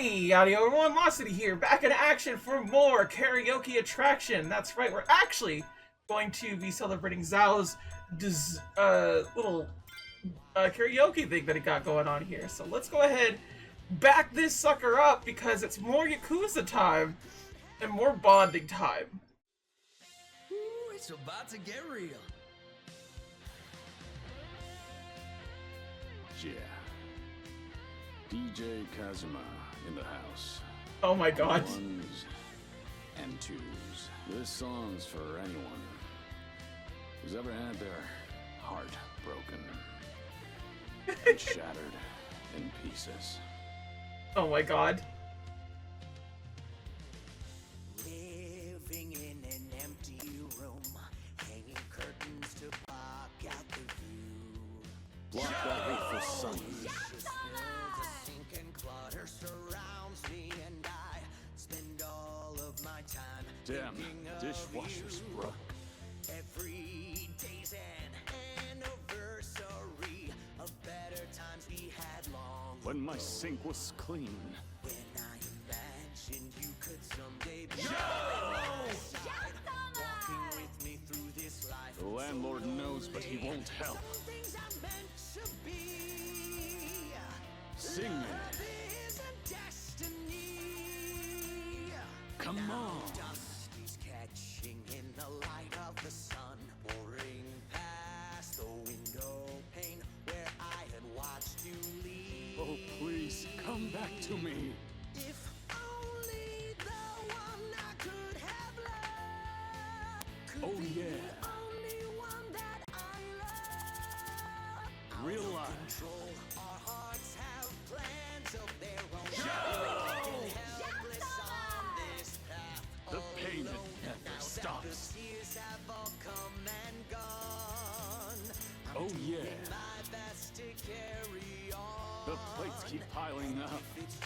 Hey, howdy everyone, Locity here, back in action for more karaoke attraction. That's right, we're actually going to be celebrating Zhao's little karaoke thing that he got going on here. So let's go ahead, back this sucker up because it's more Yakuza time and more bonding time. Ooh, it's about to get real. Yeah. DJ Kazuma in the house. Oh my god. Ones and twos. This song's for anyone who's ever had their heart broken and shattered in pieces. Oh my god. Living in an empty room, hanging curtains to block out the view. Block that hateful sun. Clutter surrounds me and I spend all of my time. Damn, dishwasher's broke. Every day's an anniversary of better times we had long When my sink was clean. When I imagined you could someday be by my side, walking with me through this life. The landlord knows, but he won't help. Things are meant to be. Sing it. Come on. Dust is catching in the light of the sun, pouring past the window pane where I had watched you leave. Oh, please, come back to me. If only the one I could have loved could Oh, be yeah. the only one that I love. Realize. Control. Our hearts have plans of their own. The pain that never stops. Years have all come and gone. Oh yeah. My best to carry on. The plates keep piling up.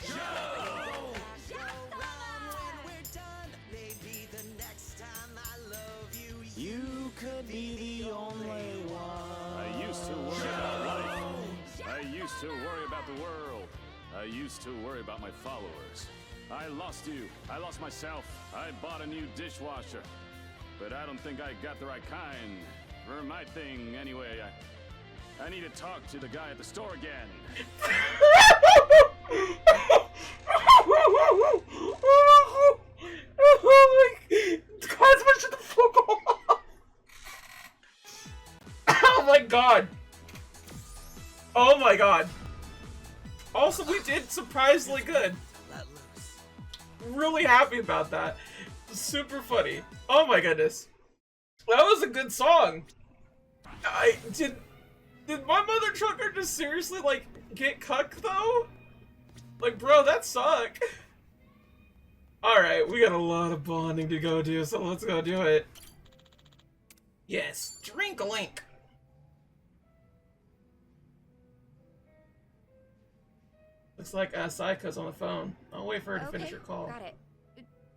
Go wrong when we're done. Maybe the next time I love you, You could be the only one. I used to worry about life. I used to worry about the world. I used to worry about my followers. I lost you. I lost myself. I bought a new dishwasher. But I don't think I got the right kind. For my thing, anyway. I need to talk to the guy at the store again. Oh my god. Oh my god. Also, we did surprisingly good. let loose. Really happy about that. Super funny. Oh my goodness. That was a good song. Did my mother trucker just seriously like get cucked though? Like, bro, that suck. Alright, we got a lot of bonding to go do, so let's go do it. Yes, drink a link. Looks like Saika's on the phone. I'll wait for her to finish her call. Got it.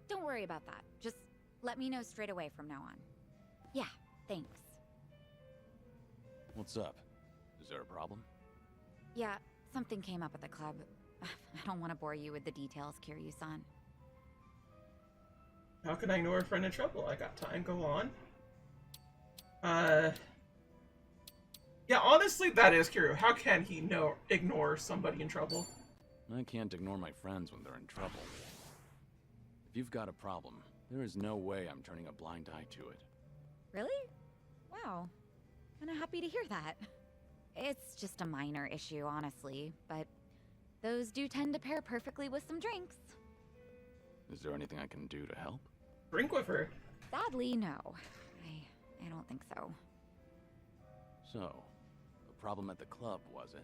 Don't worry about that. Just let me know straight away from now on. Yeah, thanks. What's up? Is there a problem? Yeah, something came up at the club. I don't want to bore you with the details, Kiryu-san. How can I ignore a friend in trouble? I got time, go on. Yeah, honestly, that is Kiryu. How can he ignore somebody in trouble? I can't ignore my friends when they're in trouble. If you've got a problem, there is no way I'm turning a blind eye to it. Really? Wow. Kinda happy to hear that. It's just a minor issue, honestly, but those do tend to pair perfectly with some drinks. Is there anything I can do to help? Drink with her. Sadly, no. I don't think so. So, the problem at the club, was it?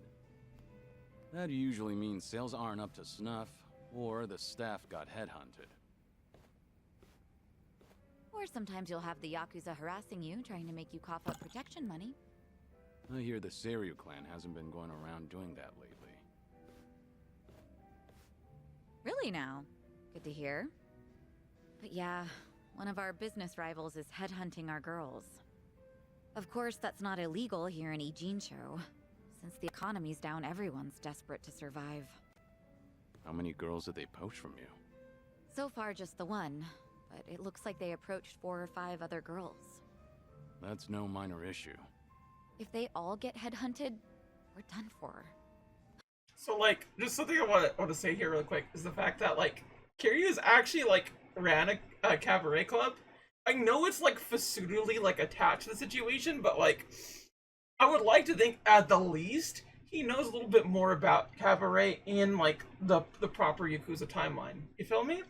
That usually means sales aren't up to snuff, or the staff got headhunted. Or sometimes you'll have the Yakuza harassing you, trying to make you cough up protection money. I hear the Kiryu clan hasn't been going around doing that lately. Really now? Good to hear. But yeah, one of our business rivals is headhunting our girls. Of course, that's not illegal here in Ijincho. Since the economy's down, everyone's desperate to survive. How many girls did they poach from you? So far, just the one, but it looks like they approached 4 or 5 other girls. That's no minor issue. If they all get headhunted, we're done for. So, like, just something I want to say here real quick is the fact that, like, Kiryu's actually, like, ran a cabaret club. I know it's, like, facetiously, like, attached to the situation, but, like, I would like to think, at the least, he knows a little bit more about cabaret in, like, the proper Yakuza timeline. You feel me?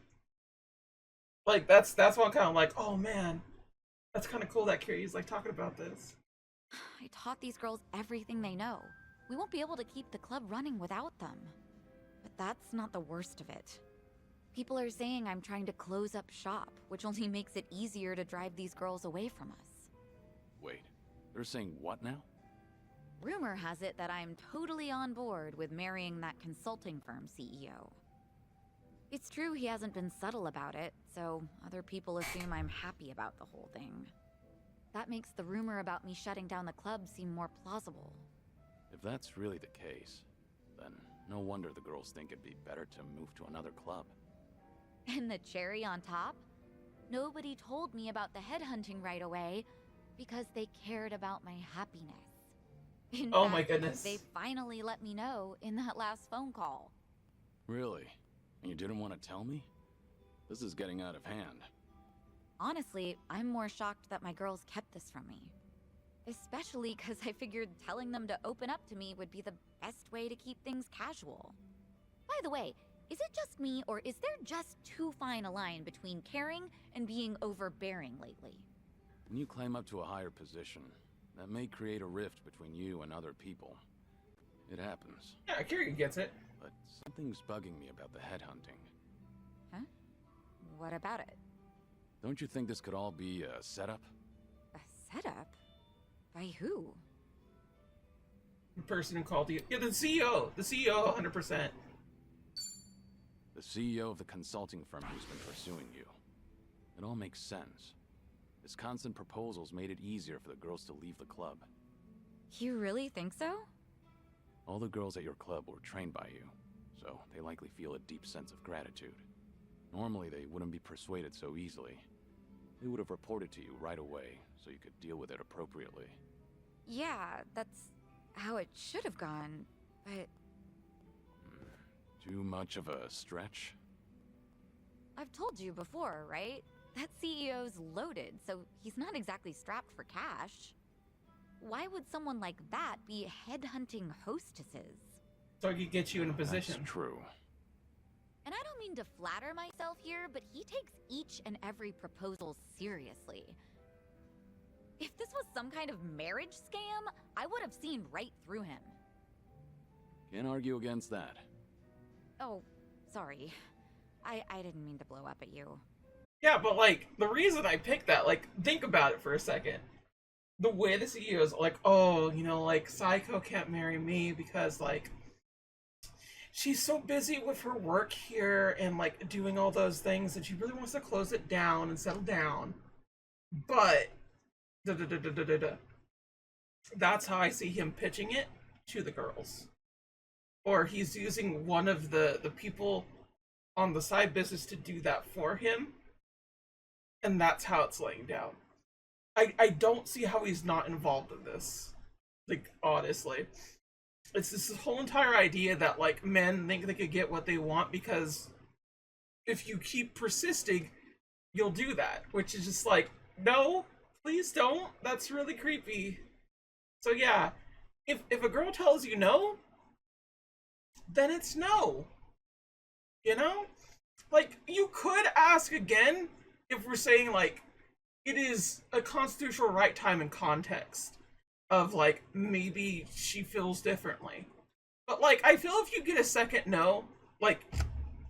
Like, that's why I'm kind of like, oh, man, that's kind of cool that Kiryu's, like, talking about this. I taught these girls everything they know. We won't be able to keep the club running without them. But that's not the worst of it. People are saying I'm trying to close up shop, which only makes it easier to drive these girls away from us. Wait, they're saying what now? Rumor has it that I'm totally on board with marrying that consulting firm CEO. It's true he hasn't been subtle about it, so other people assume I'm happy about the whole thing. That makes the rumor about me shutting down the club seem more plausible. If that's really the case, then no wonder the girls think it'd be better to move to another club. And the cherry on top? Nobody told me about the headhunting right away because they cared about my happiness. In Oh fact, my goodness. They finally let me know in that last phone call. Really? And you didn't want to tell me? This is getting out of hand. Honestly, I'm more shocked that my girls kept this from me. Especially because I figured telling them to open up to me would be the best way to keep things casual. By the way, is it just me, or is there just too fine a line between caring and being overbearing lately? When you climb up to a higher position, that may create a rift between you and other people. It happens. Yeah, Kiryu gets it. But something's bugging me about the headhunting. Huh? What about it? Don't you think this could all be a setup? A setup? By who? The person who called you. Yeah, the CEO. The CEO, 100%. The CEO of the consulting firm who's been pursuing you. It all makes sense. His constant proposals made it easier for the girls to leave the club. You really think so? All the girls at your club were trained by you, so they likely feel a deep sense of gratitude. Normally, they wouldn't be persuaded so easily. They would have reported to you right away, so you could deal with it appropriately. Yeah, that's how it should have gone, but Too much of a stretch? I've told you before, right? That CEO's loaded, so he's not exactly strapped for cash. Why would someone like that be headhunting hostesses? So he could get you in a position. That's true. And I don't mean to flatter myself here, but he takes each and every proposal seriously. If this was some kind of marriage scam, I would have seen right through him. Can't argue against that. Oh, sorry. I didn't mean to blow up at you. Yeah, but, like, the reason I picked that, like, think about it for a second. The way the CEO is like, oh, you know, like, Psycho can't marry me because, like, she's so busy with her work here and, like, doing all those things that she really wants to close it down and settle down. But, that's how I see him pitching it to the girls. Or he's using one of the people on the side business to do that for him. And that's how it's laying down. I don't see how he's not involved in this. Like, honestly. It's this whole entire idea that, like, men think they could get what they want because if you keep persisting, you'll do that. Which is just like, no, please don't. That's really creepy. So yeah, if a girl tells you no, then it's no. You know? Like, you could ask again if we're saying, like, it is a constitutional right time and context of, like, maybe she feels differently. But, like, I feel if you get a second no, like,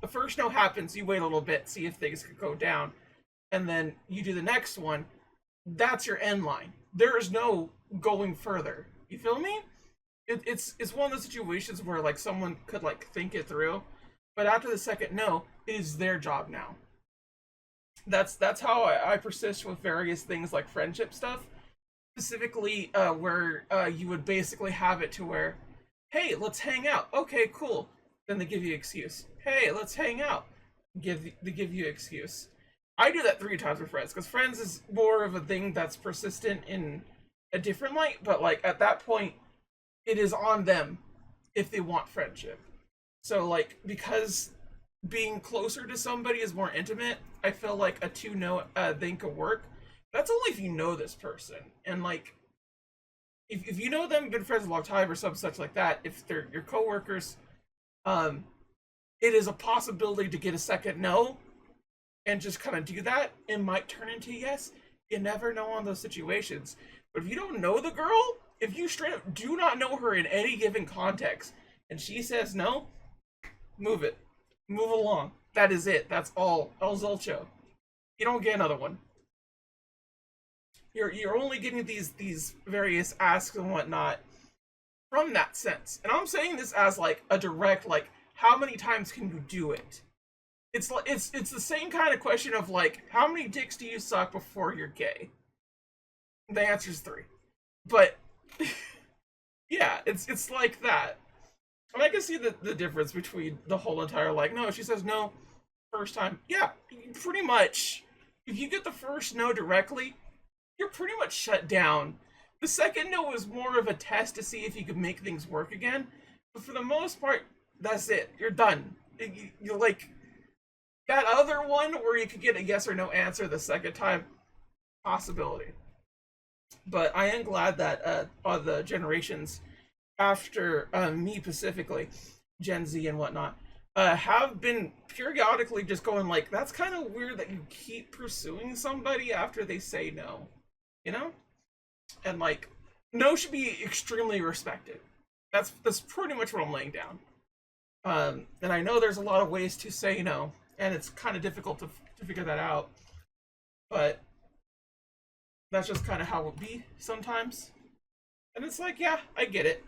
the first no happens, you wait a little bit, see if things could go down, and then you do the next one, that's your end line. There is no going further. You feel me? It's one of those situations where, like, someone could, like, think it through, but after the second no, it is their job now. That's how I persist with various things like friendship stuff. Specifically, where you would basically have it to where, hey, let's hang out. Okay, cool. Then they give you an excuse. Hey, let's hang out. They give you an excuse. I do that 3 times with friends, because friends is more of a thing that's persistent in a different light, but like at that point, it is on them if they want friendship. So like, because being closer to somebody is more intimate, I feel like a 2-no thing could work. That's only if you know this person. And like, if you know them, been friends a long time or something such like that, if they're your coworkers, it is a possibility to get a second no and just kind of do that. It might turn into yes. You never know on those situations. But if you don't know the girl, if you straight up do not know her in any given context, and she says no, move it. Move along. That is it. That's all. El Zolcho. You don't get another one. You're only getting these various asks and whatnot from that sense. And I'm saying this as like a direct, like, how many times can you do it? It's the same kind of question of like, how many dicks do you suck before you're gay? The answer is 3. But yeah, it's like that. And I can see the difference between the whole entire, like, no, she says no first time. Yeah, pretty much. If you get the first no directly, you're pretty much shut down. The second no is more of a test to see if you can make things work again. But for the most part, that's it. You're done. You're like, that other one where you could get a yes or no answer the second time, possibility. But I am glad that all the generations after me specifically, Gen Z and whatnot, have been periodically just going like, that's kind of weird that you keep pursuing somebody after they say no, you know? And like, no should be extremely respected. That's pretty much what I'm laying down. And I know there's a lot of ways to say no, and it's kind of difficult to figure that out. But that's just kind of how it be sometimes. And it's like, yeah, I get it.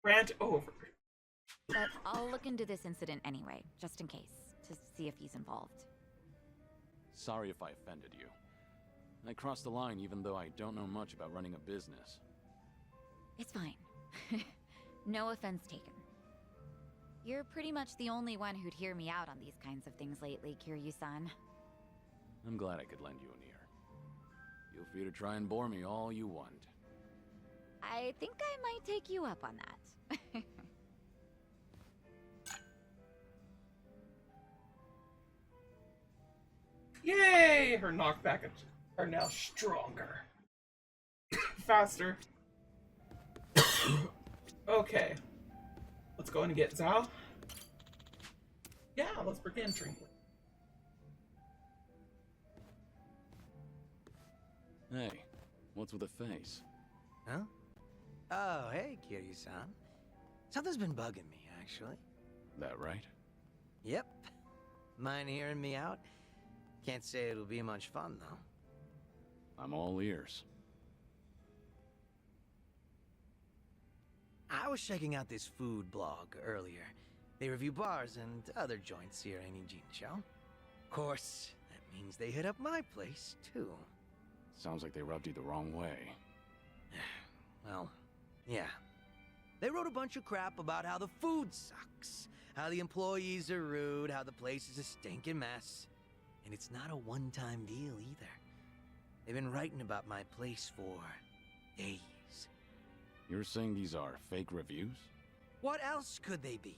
Rant over. But I'll look into this incident anyway, just in case, to see if he's involved. Sorry if I offended you. I crossed the line even though I don't know much about running a business. It's fine. No offense taken. You're pretty much the only one who'd hear me out on these kinds of things lately, Kiryu-san. I'm glad I could lend you an ear. Feel free to try and bore me all you want. I think I might take you up on that. Yay! Her knockback are now stronger. Faster. Okay. Let's go in and get Zao. Yeah, let's begin drinking. Hey, what's with the face? Huh? Oh, hey, Kiryu-san. Something's been bugging me, actually. That right? Yep. Mind hearing me out? Can't say it'll be much fun, though. I'm all ears. I was checking out this food blog earlier. They review bars and other joints here in Ijincho. Of course, that means they hit up my place, too. Sounds like they rubbed you the wrong way. Well, yeah. They wrote a bunch of crap about how the food sucks, how the employees are rude, how the place is a stinking mess. And it's not a one-time deal either. They've been writing about my place for days. You're saying these are fake reviews? What else could they be?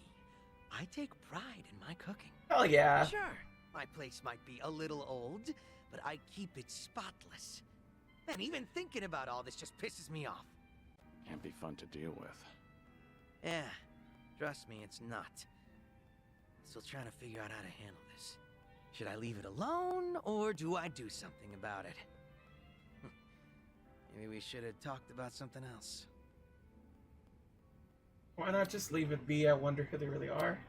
I take pride in my cooking. Hell yeah. Sure, my place might be a little old, but I keep it spotless. And even thinking about all this just pisses me off. Can't be fun to deal with. Yeah, trust me, it's not. Still trying to figure out how to handle this. Should I leave it alone, or do I do something about it? Maybe we should have talked about something else. Why not just leave it be? I wonder who they really are.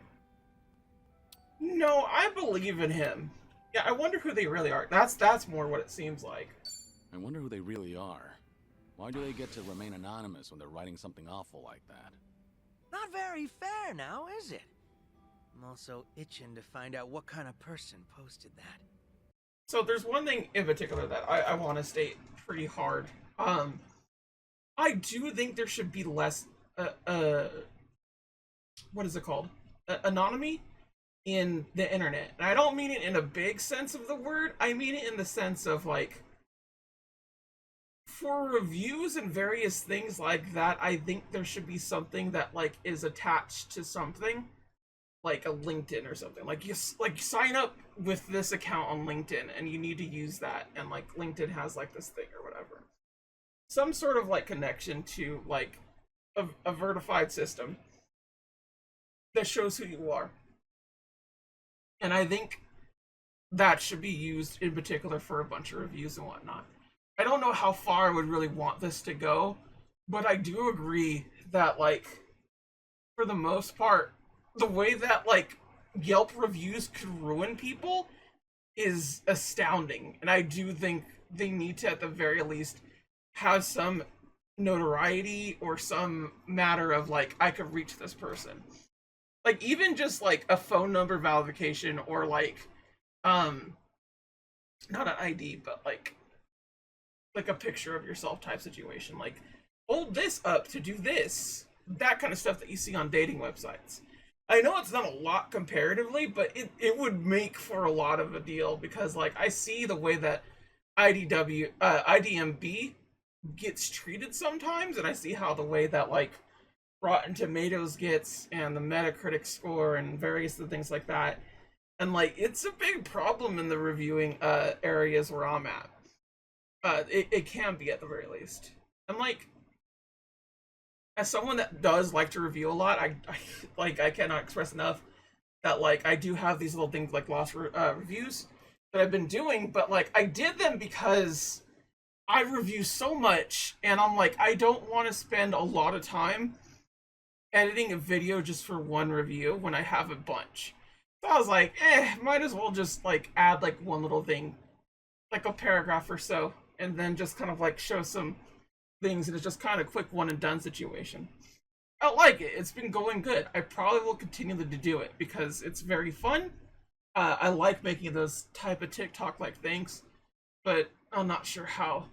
No, I believe in him. Yeah, I wonder who they really are. That's more what it seems like. I wonder who they really are. Why do they get to remain anonymous when they're writing something awful like that? Not very fair now, is it? I'm also itching to find out what kind of person posted that. So there's one thing in particular that I want to state pretty hard. I do think there should be less what is it called? Anonymity in the internet. And I don't mean it in a big sense of the word. I mean it in the sense of like, for reviews and various things like that, I think there should be something that like is attached to something, like a LinkedIn or something. Like you sign up with this account on LinkedIn and you need to use that, and like LinkedIn has like this thing or whatever. Some sort of like connection to like a verified system that shows who you are. And I think that should be used in particular for a bunch of reviews and whatnot. I don't know how far I would really want this to go, but I do agree that, like, for the most part, the way that, like, Yelp reviews could ruin people is astounding. And I do think they need to, at the very least, have some notoriety or some matter of, like, I could reach this person. Like, even just, like, a phone number verification or, like, not an ID, but, like a picture of yourself type situation. Like, hold this up to do this. That kind of stuff that you see on dating websites. I know it's not a lot comparatively, but it would make for a lot of a deal, because like I see the way that IDMB gets treated sometimes, and I see how the way that like Rotten Tomatoes gets and the Metacritic score and various things like that. And like it's a big problem in the reviewing areas where I'm at. It can be at the very least. And like, as someone that does like to review a lot, I cannot express enough that like I do have these little things like lost reviews that I've been doing, but like I did them because I review so much, and I'm like, I don't want to spend a lot of time editing a video just for one review when I have a bunch. So I was like, might as well just like add like one little thing, like a paragraph or so, and then just kind of like show some things, and it's just kind of quick one and done situation. I like it. It's been going good. I probably will continue to do it because it's very fun. I like making those type of TikTok like things, but I'm not sure how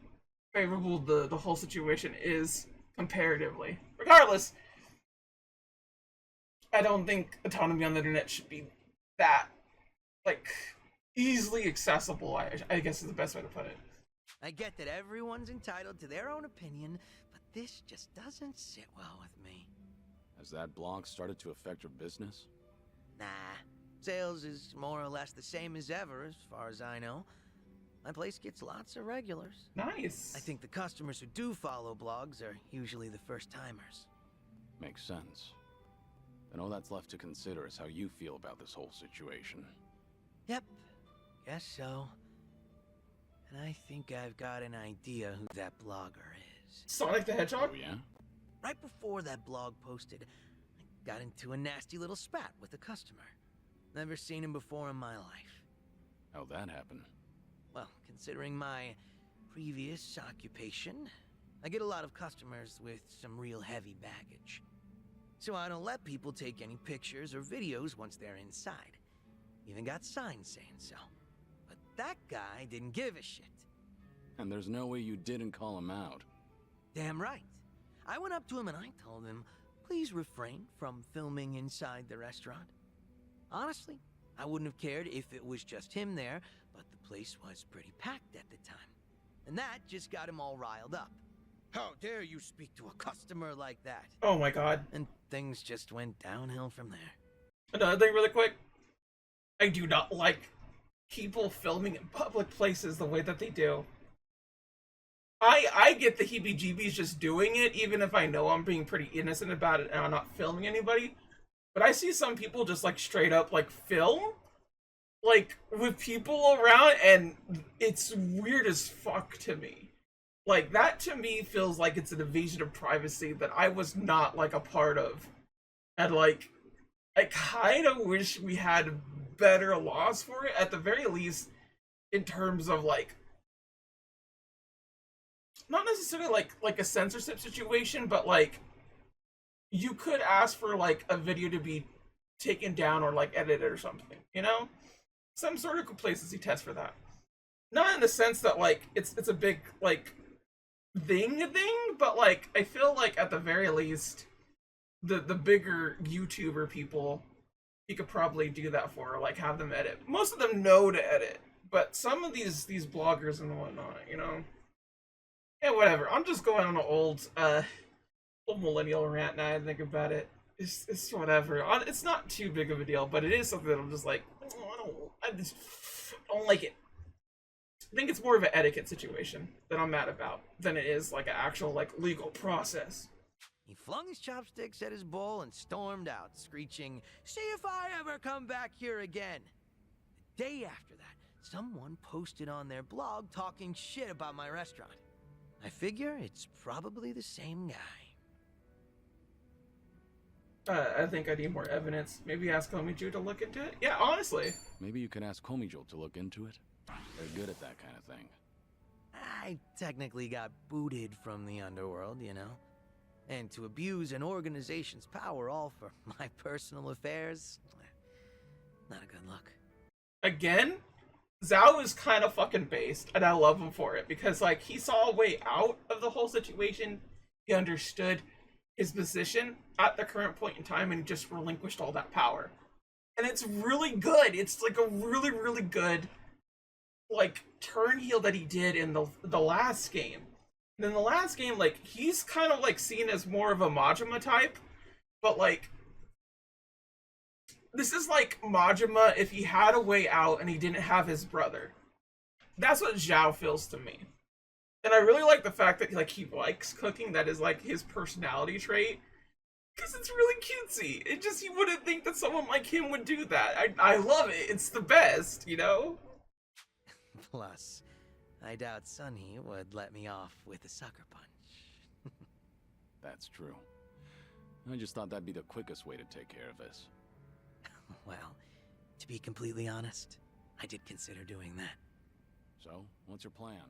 favorable the whole situation is comparatively. Regardless, I don't think autonomy on the internet should be that like easily accessible, I guess is the best way to put it. I get that everyone's entitled to their own opinion, but this just doesn't sit well with me. Has that blog started to affect your business? Nah, sales is more or less the same as ever, as far as I know. My place gets lots of regulars. Nice. I think the customers who do follow blogs are usually the first-timers. Makes sense. Then all that's left to consider is how you feel about this whole situation. Yep, guess so. And I think I've got an idea who that blogger is. Sonic the Hedgehog? Oh, yeah? Right before that blog posted, I got into a nasty little spat with a customer. Never seen him before in my life. How'd that happen? Well, considering my previous occupation, I get a lot of customers with some real heavy baggage. So I don't let people take any pictures or videos once they're inside. Even got signs saying so. But that guy didn't give a shit. And there's no way you didn't call him out. Damn right. I went up to him and I told him, please refrain from filming inside the restaurant. Honestly, I wouldn't have cared if it was just him there, but the place was pretty packed at the time. And that just got him all riled up. How dare you speak to a customer like that? Oh my god. And things just went downhill from there. Another thing really quick. I do not like people filming in public places the way that they do. I get the heebie-jeebies just doing it, even if I know I'm being pretty innocent about it and I'm not filming anybody. But I see some people just like straight up like film, like with people around, and it's weird as fuck to me. Like that to me feels like it's an invasion of privacy that I was not like a part of. And like, I kind of wish we had better laws for it, at the very least, in terms of like, not necessarily like a censorship situation, but like you could ask for like a video to be taken down or like edited or something, you know? Some sort of complacency test for that. Not in the sense that like it's a big like thing, but like I feel like at the very least the bigger YouTuber people, he could probably do that for, like have them edit. Most of them know to edit, but some of these bloggers and whatnot, you know. Yeah, whatever. I'm just going on an old millennial rant now. I think about it. It's whatever. It's not too big of a deal, but it is something that I'm just like, oh, I just don't like it. I think it's more of an etiquette situation that I'm mad about than it is like an actual like legal process. He flung his chopsticks at his bowl and stormed out, screeching, "See if I ever come back here again." The day after that, someone posted on their blog talking shit about my restaurant. I figure it's probably the same guy. I think I need more evidence. Maybe ask Komiju to look into it. Yeah, honestly. Maybe you can ask Komijo to look into it. They're good at that kind of thing. I technically got booted from the underworld, you know? And to abuse an organization's power all for my personal affairs, not a good look. Again, Zhao is kind of fucking based, and I love him for it, because like he saw a way out of the whole situation. He understood his position at the current point in time and just relinquished all that power. And it's really good. It's like a really, really good like turn heel that he did in the last game. And in the last game, like he's kind of like seen as more of a Majima type, but like this is like Majima if he had a way out and he didn't have his brother. That's what Zhao feels to me. And I really like the fact that like he likes cooking. That is like his personality trait. Because it's really cutesy. It just, you wouldn't think that someone like him would do that. I love it. It's the best, you know? Plus, I doubt Sunny would let me off with a sucker punch. That's true. I just thought that'd be the quickest way to take care of this. Well, to be completely honest, I did consider doing that. So, what's your plan?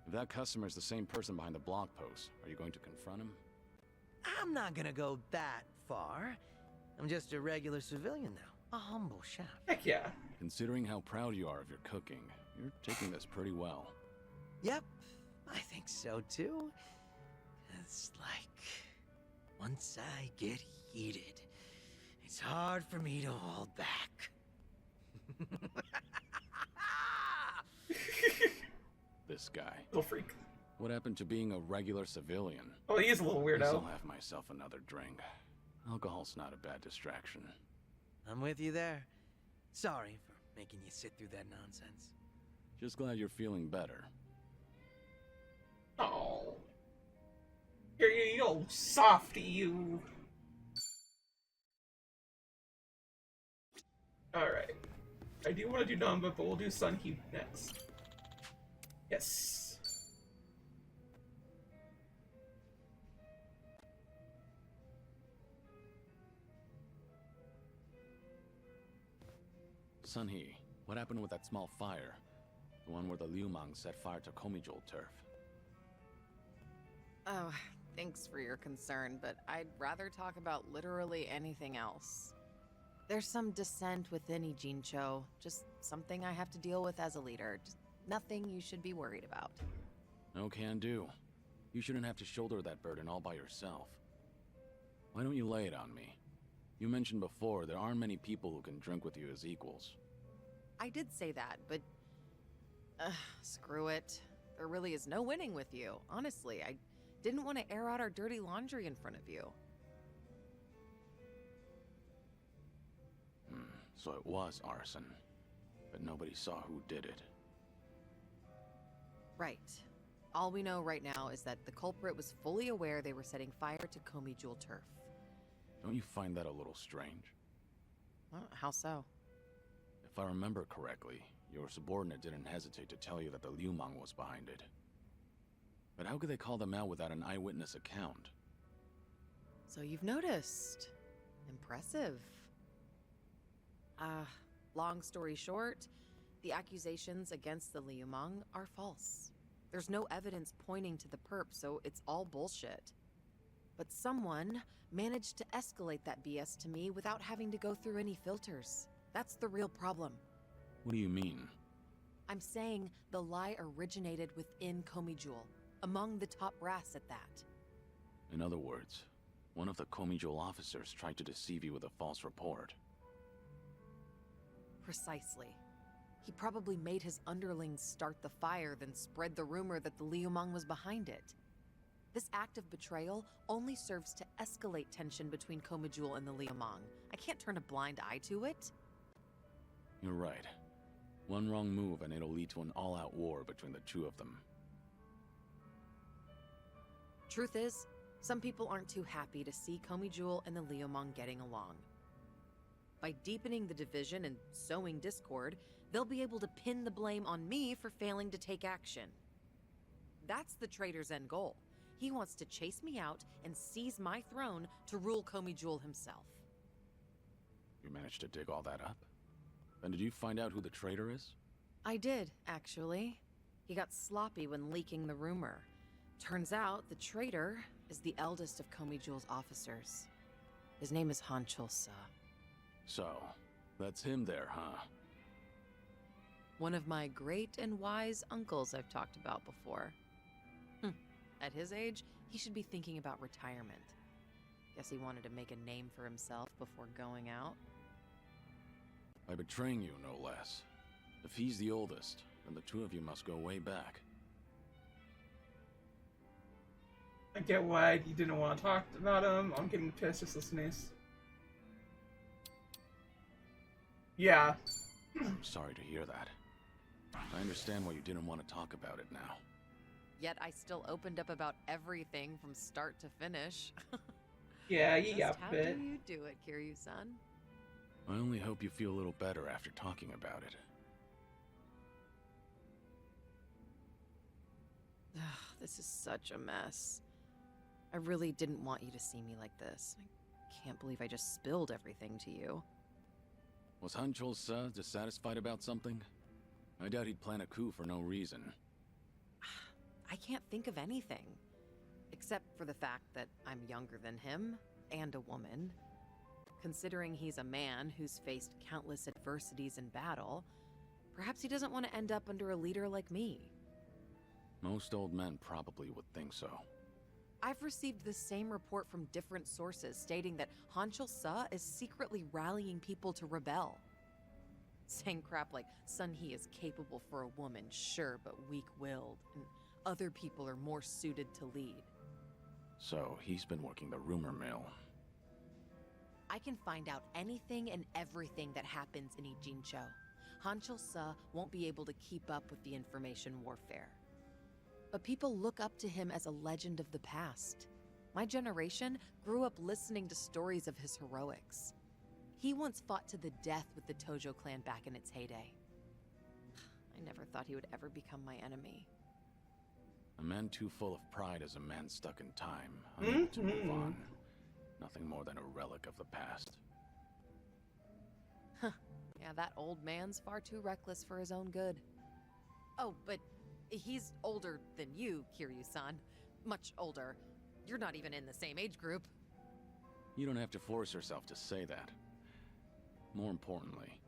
If that customer's the same person behind the blog post, are you going to confront him? I'm not gonna go that far. I'm just a regular civilian now, a humble chef. Heck yeah. Considering how proud you are of your cooking, you're taking this pretty well. Yep, I think so too. It's like, once I get heated, it's hard for me to hold back. This guy. Little freak. What happened to being a regular civilian? Oh, he is a little Guess weirdo. I'll have myself another drink. Alcohol's not a bad distraction. I'm with you there. Sorry for making you sit through that nonsense. Just glad you're feeling better. Oh. You old softy, you. Alright. I do want to do Namba, but we'll do Sunheap next. Yes. Sunhee, what happened with that small fire? The one where the Liumang set fire to Komijol turf. Oh, thanks for your concern, but I'd rather talk about literally anything else. There's some dissent within Ijincho, just something I have to deal with as a leader. Just nothing you should be worried about. No can do. You shouldn't have to shoulder that burden all by yourself. Why don't you lay it on me? You mentioned before there aren't many people who can drink with you as equals. I did say that, but... screw it. There really is no winning with you, honestly. I didn't want to air out our dirty laundry in front of you. So it was arson. But nobody saw who did it. Right. All we know right now is that the culprit was fully aware they were setting fire to Komijul turf. Don't you find that a little strange? Well, how so? If I remember correctly, your subordinate didn't hesitate to tell you that the Liumang was behind it. But how could they call them out without an eyewitness account? So you've noticed. Impressive. Long story short, the accusations against the Liumang are false. There's no evidence pointing to the perp, so it's all bullshit. But someone managed to escalate that BS to me without having to go through any filters. That's the real problem. What do you mean? I'm saying the lie originated within Komijul, among the top brass at that. In other words, One of the Komijul officers tried to deceive you with a false report. Precisely. He probably made his underlings start the fire, then spread the rumor that the Liumang was behind it. This act of betrayal only serves to escalate tension between Komijul and the Liumang. I can't turn a blind eye to it. You're right. One wrong move and it'll lead to an all-out war between the two of them. Truth is, some people aren't too happy to see Komijul and the Liumang getting along. By deepening the division and sowing discord, they'll be able to pin the blame on me for failing to take action. That's the traitor's end goal. He wants to chase me out and seize my throne to rule Komijul himself. You managed to dig all that up? Then did you find out who the traitor is? I did, actually. He got sloppy when leaking the rumor. Turns out the traitor is the eldest of Komijul's officers. His name is Hanchul-sa. So, that's him there, huh? One of my great and wise uncles I've talked about before. At his age, he should be thinking about retirement. Guess he wanted to make a name for himself before going out. By betraying you, no less. If he's the oldest, then the two of you must go way back. I get why you didn't want to talk about him. I'm getting pissed just listening. Yeah. I'm sorry to hear that. I understand why you didn't want to talk about it now. Yet I still opened up about everything from start to finish. Yeah, you got How bit. do you do it, Kiryu-san? I only hope you feel a little better after talking about it. This is such a mess. I really didn't want you to see me like this. I can't believe I just spilled everything to you. Was Hanchul-sa dissatisfied about something? I doubt he'd plan a coup for no reason. I can't think of anything. Except for the fact that I'm younger than him, and a woman. Considering he's a man who's faced countless adversities in battle, perhaps he doesn't want to end up under a leader like me. Most old men probably would think so. I've received the same report from different sources stating that Hanchul-sa is secretly rallying people to rebel. Saying crap like, Sun-hee is capable for a woman, sure, but weak-willed, and other people are more suited to lead. So, he's been working the rumor mill. I can find out anything and everything that happens in Ijincho. Hanchul-sa won't be able to keep up with the information warfare. But people look up to him as a legend of the past. My generation grew up listening to stories of his heroics. He once fought to the death with the Tojo clan back in its heyday. I never thought he would ever become my enemy. A man too full of pride is a man stuck in time, unable to move on. Nothing more than a relic of the past. Yeah, that old man's far too reckless for his own good. Oh, but he's older than you, Kiryu-san. Much older. You're not even in the same age group. You don't have to force yourself to say that. More importantly,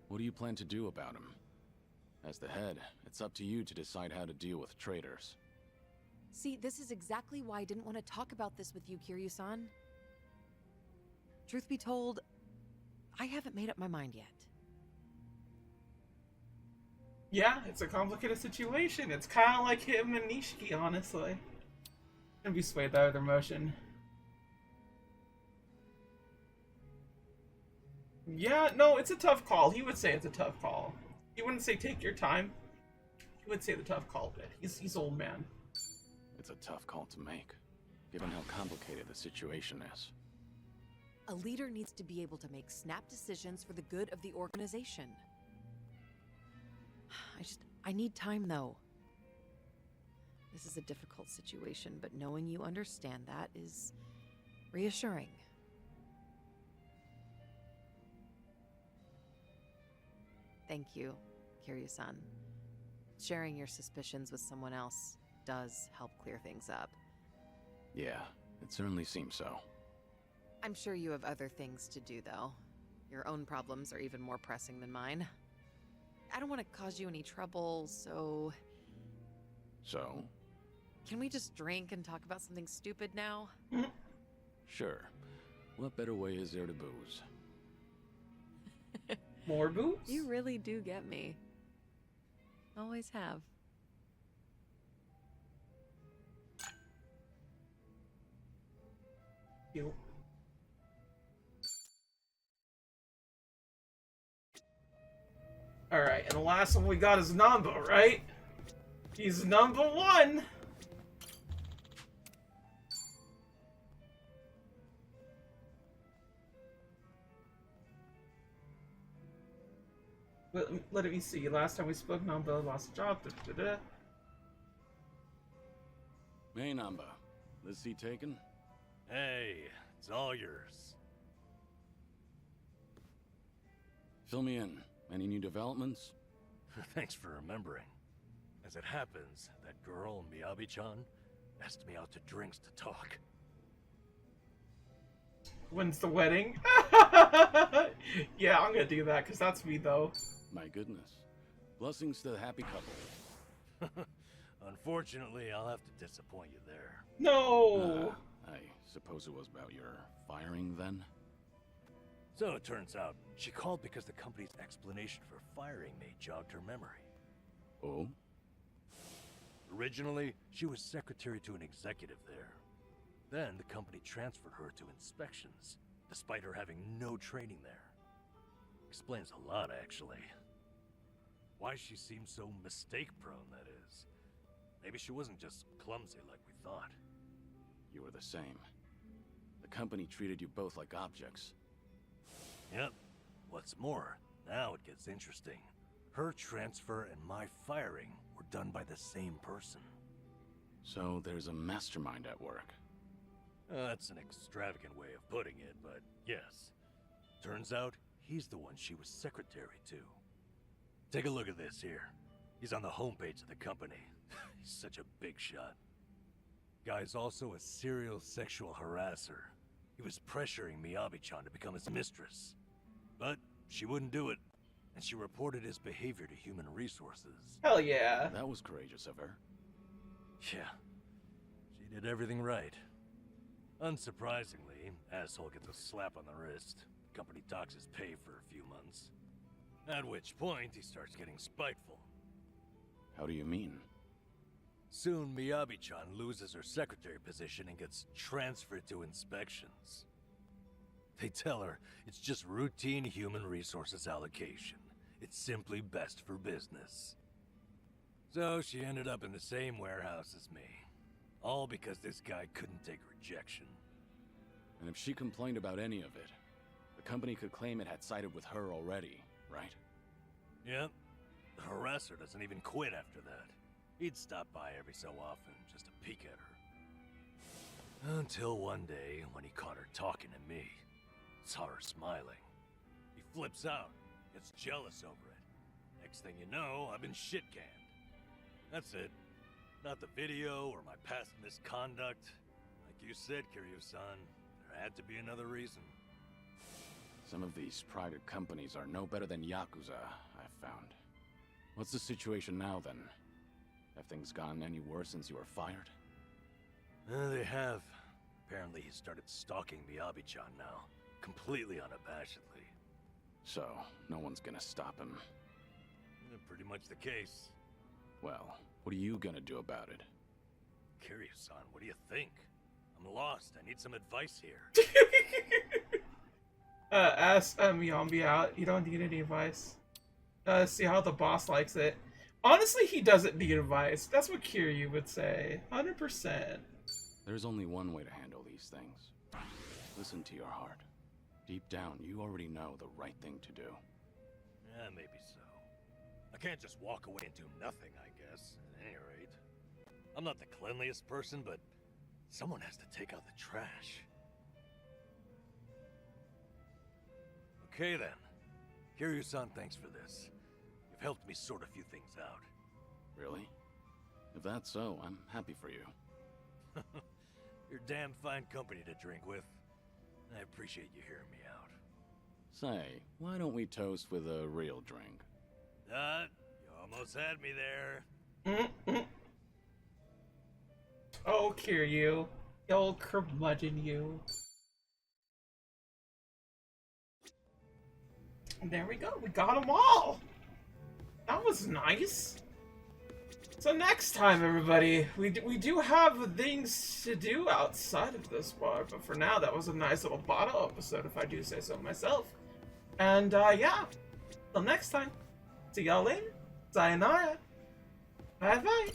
what do you plan to do about him? As the head, it's up to you to decide how to deal with traitors. See, this is exactly why I didn't want to talk about this with you, Kiryu-san. Truth be told, I haven't made up my mind yet. Yeah, it's a complicated situation. It's kind of like him and Nishiki, honestly. Gonna be swayed by their emotion. Yeah, no, it's a tough call. He would say it's a tough call. He wouldn't say take your time. He would say the tough call bit. He's old man. It's a tough call to make, given how complicated the situation is. A leader needs to be able to make snap decisions for the good of the organization. I need time, though. This is a difficult situation, but knowing you understand that is reassuring. Thank you, Kiryu-san. Sharing your suspicions with someone else does help clear things up. Yeah, it certainly seems so. I'm sure you have other things to do, though. Your own problems are even more pressing than mine. I don't want to cause you any trouble, so... So? Can we just drink and talk about something stupid now? Sure. What better way is there to booze? More boobs? You really do get me. Always have. Cute. Alright, and the last one we got is Namba, right? He's number one! Let me see. Last time we spoke, Namba lost a job. Hey, Namba. This seat taken? Hey, it's all yours. Fill me in. Any new developments? Thanks for remembering. As it happens, that girl, Miyabi-chan, asked me out to drinks to talk. When's the wedding? Yeah, I'm gonna do that, because that's me, though. My goodness. Blessings to the happy couple. Unfortunately, I'll have to disappoint you there. No! I suppose it was about your firing, then? So it turns out, she called because the company's explanation for firing me jogged her memory. Oh? Originally, she was secretary to an executive there. Then the company transferred her to inspections, despite her having no training there. Explains a lot, actually. Why she seemed so mistake-prone, that is. Maybe she wasn't just clumsy like we thought. You were the same. The company treated you both like objects. Yep. What's more, now it gets interesting. Her transfer and my firing were done by the same person. So there's a mastermind at work. That's an extravagant way of putting it, but yes. Turns out, he's the one she was secretary to. Take a look at this here. He's on the homepage of the company. He's such a big shot. Guy's also a serial sexual harasser. He was pressuring Miyabi-chan to become his mistress. But she wouldn't do it, and she reported his behavior to Human Resources. Hell yeah. That was courageous of her. Yeah, she did everything right. Unsurprisingly, asshole gets a slap on the wrist. Company docks his pay for a few months. At which point, he starts getting spiteful. How do you mean? Soon, Miyabi-chan loses her secretary position and gets transferred to inspections. They tell her it's just routine human resources allocation. It's simply best for business. So she ended up in the same warehouse as me. All because this guy couldn't take rejection. And if she complained about any of it, the company could claim it had sided with her already, right? Yep. The harasser doesn't even quit after that. He'd stop by every so often just to peek at her. Until one day, when he caught her talking to me. Saw her smiling. He flips out, gets jealous over it. Next thing you know, I've been shit-canned. That's it. Not the video or my past misconduct. Like you said, Kiryu-san, there had to be another reason. Some of these private companies are no better than Yakuza, I've found. What's the situation now, then? Have things gone any worse since you were fired? They have. Apparently he started stalking Miyabi-chan now. Completely unabashedly. So, no one's gonna stop him. Pretty much the case. Well, what are you gonna do about it? Kiryu-san, what do you think? I'm lost. I need some advice here. Ask Yombi out. You don't need any advice. See how the boss likes it. Honestly, he doesn't need advice. That's what Kiryu would say. 100%. There's only one way to handle these things. Listen to your heart. Deep down, you already know the right thing to do. Yeah, maybe so. I can't just walk away and do nothing, I guess, at any rate. I'm not the cleanliest person, but someone has to take out the trash. Okay then. Kiryu-san, thanks for this. You've helped me sort a few things out. Really? If that's so, I'm happy for you. You're damn fine company to drink with. I appreciate you hearing me out. Say, why don't we toast with a real drink? You almost had me there. Oh, Kiryu. Old curmudgeon you. And there we go. We got them all. That was nice. So next time, everybody, we do have things to do outside of this bar, but for now, that was a nice little bottle episode, if I do say so myself. And, yeah. Till next time. See y'all later. Sayonara. Bye-bye.